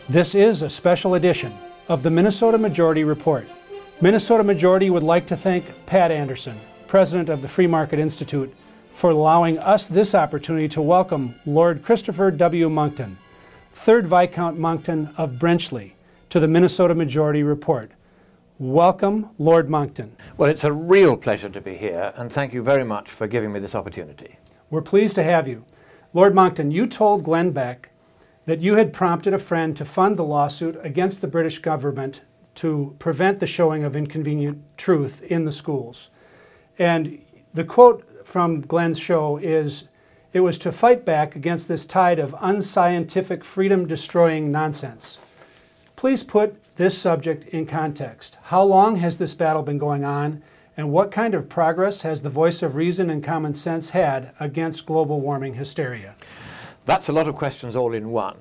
This is a special edition of the Minnesota Majority Report. Minnesota Majority would like to thank Pat Anderson, President of the Free Market Institute, for allowing us this opportunity to welcome Lord Chirstopher W. Monckton, 3rd Viscount Monckton of Brenchley, to the Minnesota Majority Report. Welcome, Lord Monckton. Well, it's a real pleasure to be here, and thank you very much for giving me this opportunity. We're pleased to have you. Lord Monckton, you told Glenn Beck that you had prompted a friend to fund the lawsuit against the British government to prevent the showing of inconvenient truth in the schools. And the quote from Glenn's show is, "It was to fight back against this tide of unscientific, freedom-destroying nonsense." Please put this subject in context. How long has this battle been going on, and what kind of progress has the voice of reason and common sense had against global warming hysteria? That's a lot of questions all in one.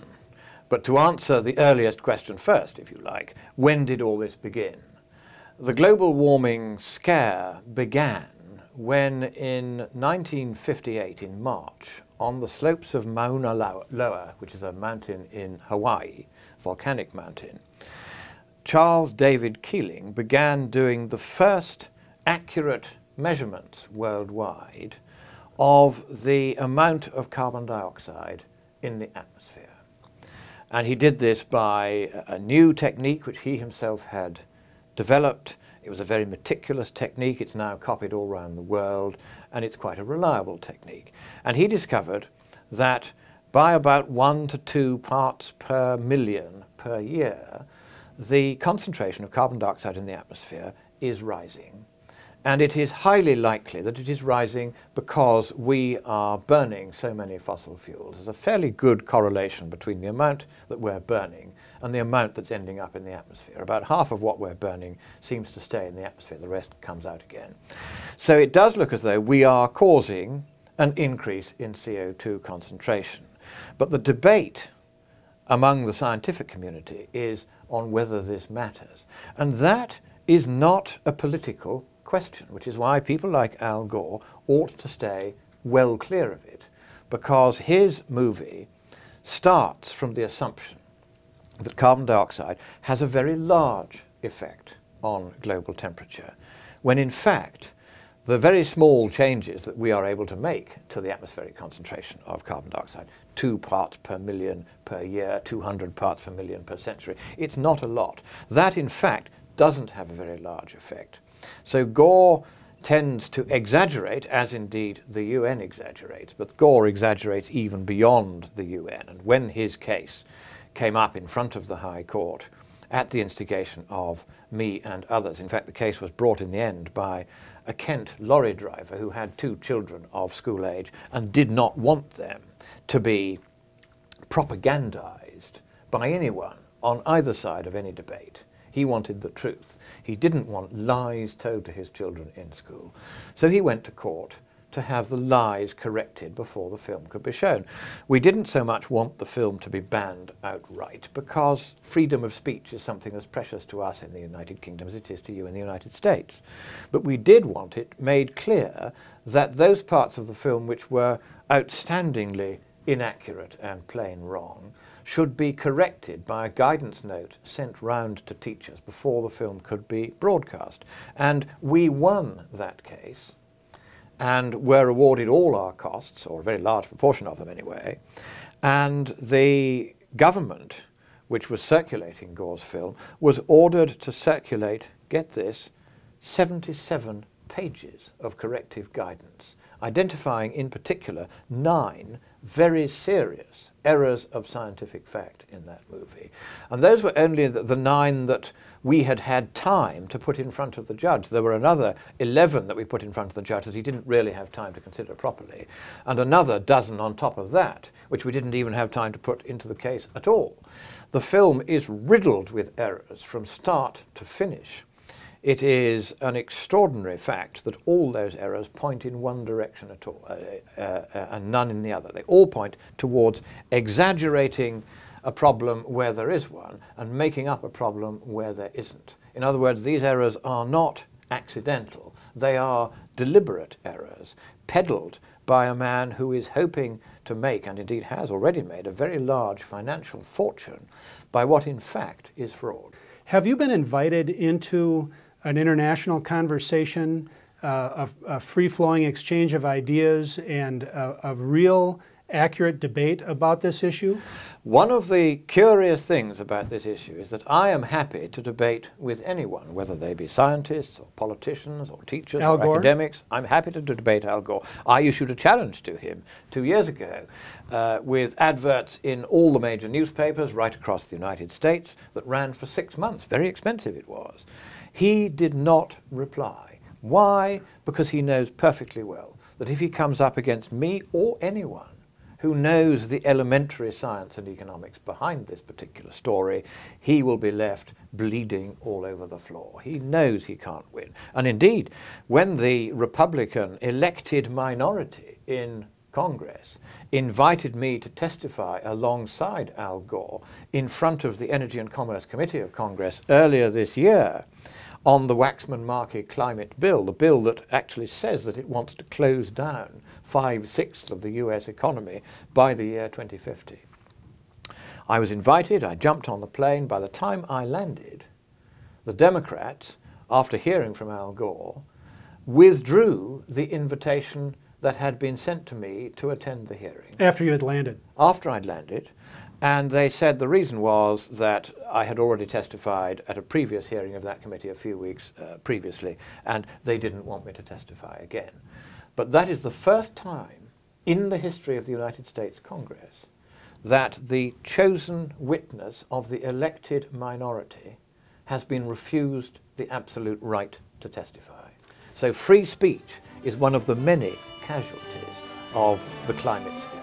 But to answer the earliest question first, if you like, when did all this begin? The global warming scare began when in 1958 in March, on the slopes of Mauna Loa, which is a mountain in Hawaii, volcanic mountain, Charles David Keeling began doing the first accurate measurements worldwide of the amount of carbon dioxide in the atmosphere. And he did this by a new technique which he himself had developed. It was a very meticulous technique. It's now copied all around the world, and it's quite a reliable technique. And he discovered that by about 1 to 2 parts per million per year, the concentration of carbon dioxide in the atmosphere is rising. And it is highly likely that it is rising because we are burning so many fossil fuels. There's a fairly good correlation between the amount that we're burning and the amount that's ending up in the atmosphere. About half of what we're burning seems to stay in the atmosphere. The rest comes out again. So it does look as though we are causing an increase in CO2 concentration. But the debate among the scientific community is on whether this matters. And that is not a political question, which is why people like Al Gore ought to stay well clear of it, because his movie starts from the assumption that carbon dioxide has a very large effect on global temperature, when in fact the very small changes that we are able to make to the atmospheric concentration of carbon dioxide, 2 parts per million per year, 200 parts per million per century, it's not a lot. That in fact doesn't have a very large effect. So Gore tends to exaggerate, as indeed the UN exaggerates, but Gore exaggerates even beyond the UN. And when his case came up in front of the High Court at the instigation of me and others, in fact the case was brought in the end by a Kent lorry driver who had 2 children of school age and did not want them to be propagandized by anyone on either side of any debate. He wanted the truth. He didn't want lies told to his children in school. So he went to court to have the lies corrected before the film could be shown. We didn't so much want the film to be banned outright, because freedom of speech is something as precious to us in the United Kingdom as it is to you in the United States. But we did want it made clear that those parts of the film which were outstandingly inaccurate and plain wrong should be corrected by a guidance note sent round to teachers before the film could be broadcast. And we won that case and were awarded all our costs, or a very large proportion of them anyway, and the government, which was circulating Gore's film, was ordered to circulate, get this, 77 pages of corrective guidance, identifying in particular 9 very serious errors of scientific fact in that movie. And those were only the 9 that we had had time to put in front of the judge. There were another 11 that we put in front of the judge that he didn't really have time to consider properly, and another dozen on top of that, which we didn't even have time to put into the case at all. The film is riddled with errors from start to finish. It is an extraordinary fact that all those errors point in one direction at all, and none in the other. They all point towards exaggerating a problem where there is one and making up a problem where there isn't. In other words, these errors are not accidental. They are deliberate errors, peddled by a man who is hoping to make, and indeed has already made, a very large financial fortune by what in fact is fraud. Have you been invited into an international conversation, a free-flowing exchange of ideas, and a real accurate debate about this issue? One of the curious things about this issue is that I am happy to debate with anyone, whether they be scientists or politicians or teachers or academics. I'm happy to debate Al Gore. I issued a challenge to him 2 years ago with adverts in all the major newspapers right across the United States that ran for 6 months. Very expensive it was. He did not reply. Why? Because he knows perfectly well that if he comes up against me or anyone who knows the elementary science and economics behind this particular story, he will be left bleeding all over the floor. He knows he can't win. And indeed, when the Republican elected minority in Congress invited me to testify alongside Al Gore in front of the Energy and Commerce Committee of Congress earlier this year on the Waxman-Markey climate bill, the bill that actually says that it wants to close down 5/6 of the US economy by the year 2050. I was invited, I jumped on the plane. By the time I landed, the Democrats, after hearing from Al Gore, withdrew the invitation that had been sent to me to attend the hearing. After you had landed? After I'd landed. And they said the reason was that I had already testified at a previous hearing of that committee a few weeks previously, and they didn't want me to testify again. But that is the first time in the history of the United States Congress that the chosen witness of the elected minority has been refused the absolute right to testify. So free speech is one of the many casualties of the climate scare.